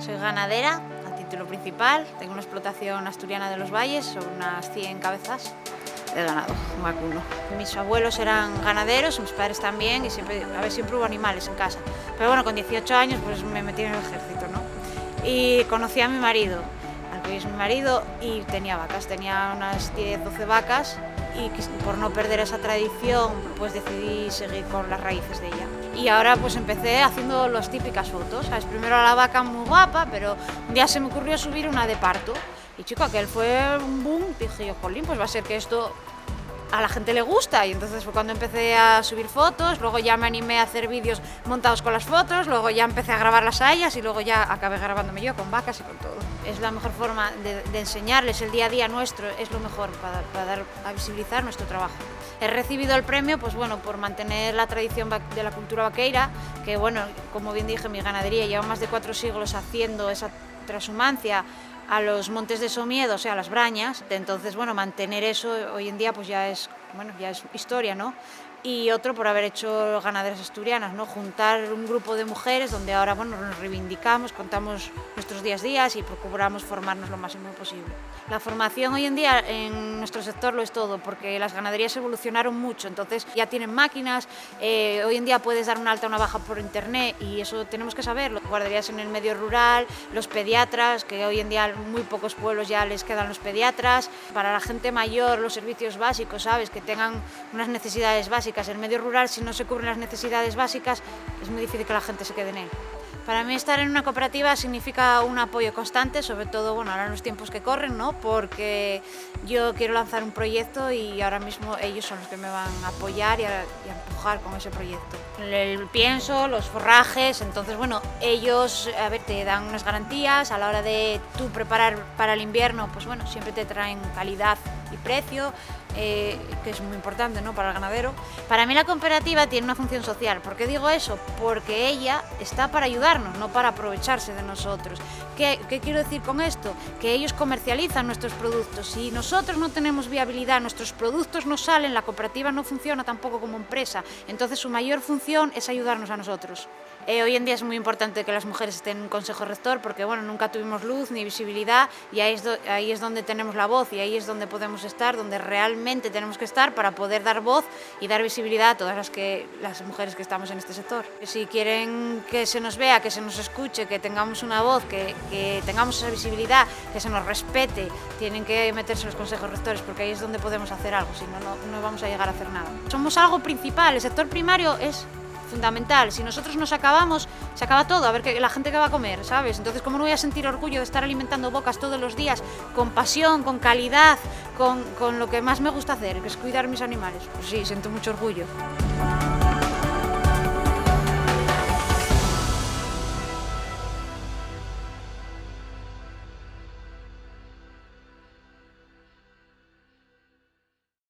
Soy ganadera a título principal, tengo una explotación asturiana de los valles, son unas 100 cabezas de ganado vacuno. Mis abuelos eran ganaderos, mis padres también, y siempre hubo animales en casa. Pero bueno, con 18 años pues me metí en el ejército, ¿no? Y conocí a mi marido, al que hoy es mi marido, y tenía vacas, tenía unas 10, 12 vacas, y por no perder esa tradición pues decidí seguir con las raíces de ella. Y ahora pues empecé haciendo las típicas fotos, ¿sabes? Primero a la vaca muy guapa, pero un día se me ocurrió subir una de parto. Y chico, aquel fue un boom, dije yo, jolín, pues va a ser que esto a la gente le gusta. Y entonces fue cuando empecé a subir fotos, luego ya me animé a hacer vídeos montados con las fotos, luego ya empecé a grabarlas a ellas y luego ya acabé grabándome yo con vacas y con todo. Es la mejor forma de enseñarles el día a día nuestro, es lo mejor para dar a visibilizar nuestro trabajo. He recibido el premio pues bueno, por mantener la tradición de la cultura vaqueira, que bueno, como bien dije, mi ganadería lleva más de 4 siglos haciendo esa transhumancia a los montes de Somiedo, o sea, a las brañas. Entonces, bueno, mantener eso hoy en día pues ya es historia, ¿no? Y otro por haber hecho ganaderas asturianas, ¿no? Juntar un grupo de mujeres donde ahora, bueno, nos reivindicamos, contamos nuestros días y procuramos formarnos lo máximo posible. La formación hoy en día en nuestro sector lo es todo, porque las ganaderías evolucionaron mucho, entonces ya tienen máquinas, hoy en día puedes dar una alta o una baja por internet y eso tenemos que saberlo. Guarderías en el medio rural, los pediatras, que hoy en día en muy pocos pueblos ya les quedan los pediatras, para la gente mayor los servicios básicos, ¿sabes? Que tengan unas necesidades básicas. En el medio rural, si no se cubren las necesidades básicas, es muy difícil que la gente se quede en él. Para mí estar en una cooperativa significa un apoyo constante, sobre todo bueno, ahora en los tiempos que corren, ¿no? Porque yo quiero lanzar un proyecto y ahora mismo ellos son los que me van a apoyar y a empujar con ese proyecto. El pienso, los forrajes, entonces bueno, ellos te dan unas garantías a la hora de tú preparar para el invierno, pues bueno, siempre te traen calidad y precio, que es muy importante, ¿no? Para el ganadero. Para mí la cooperativa tiene una función social. ¿Por qué digo eso? Porque ella está para ayudarnos, no para aprovecharse de nosotros. ¿Qué quiero decir con esto? Que ellos comercializan nuestros productos. Si nosotros no tenemos viabilidad, nuestros productos no salen, la cooperativa no funciona tampoco como empresa. Entonces su mayor función es ayudarnos a nosotros. Hoy en día es muy importante que las mujeres estén en un consejo rector porque bueno, nunca tuvimos luz ni visibilidad y ahí es donde tenemos la voz y ahí es donde podemos estar, donde realmente tenemos que estar para poder dar voz y dar visibilidad a todas las mujeres que estamos en este sector. Si quieren que se nos vea, que se nos escuche, que tengamos una voz, que tengamos esa visibilidad, que se nos respete, tienen que meterse en los consejos rectores porque ahí es donde podemos hacer algo, si no vamos a llegar a hacer nada. Somos algo principal, el sector primario es fundamental. Si nosotros nos acabamos, se acaba todo, a ver la gente que va a comer, ¿sabes? Entonces, ¿cómo no voy a sentir orgullo de estar alimentando bocas todos los días con pasión, con calidad, con lo que más me gusta hacer, que es cuidar mis animales? Pues sí, siento mucho orgullo.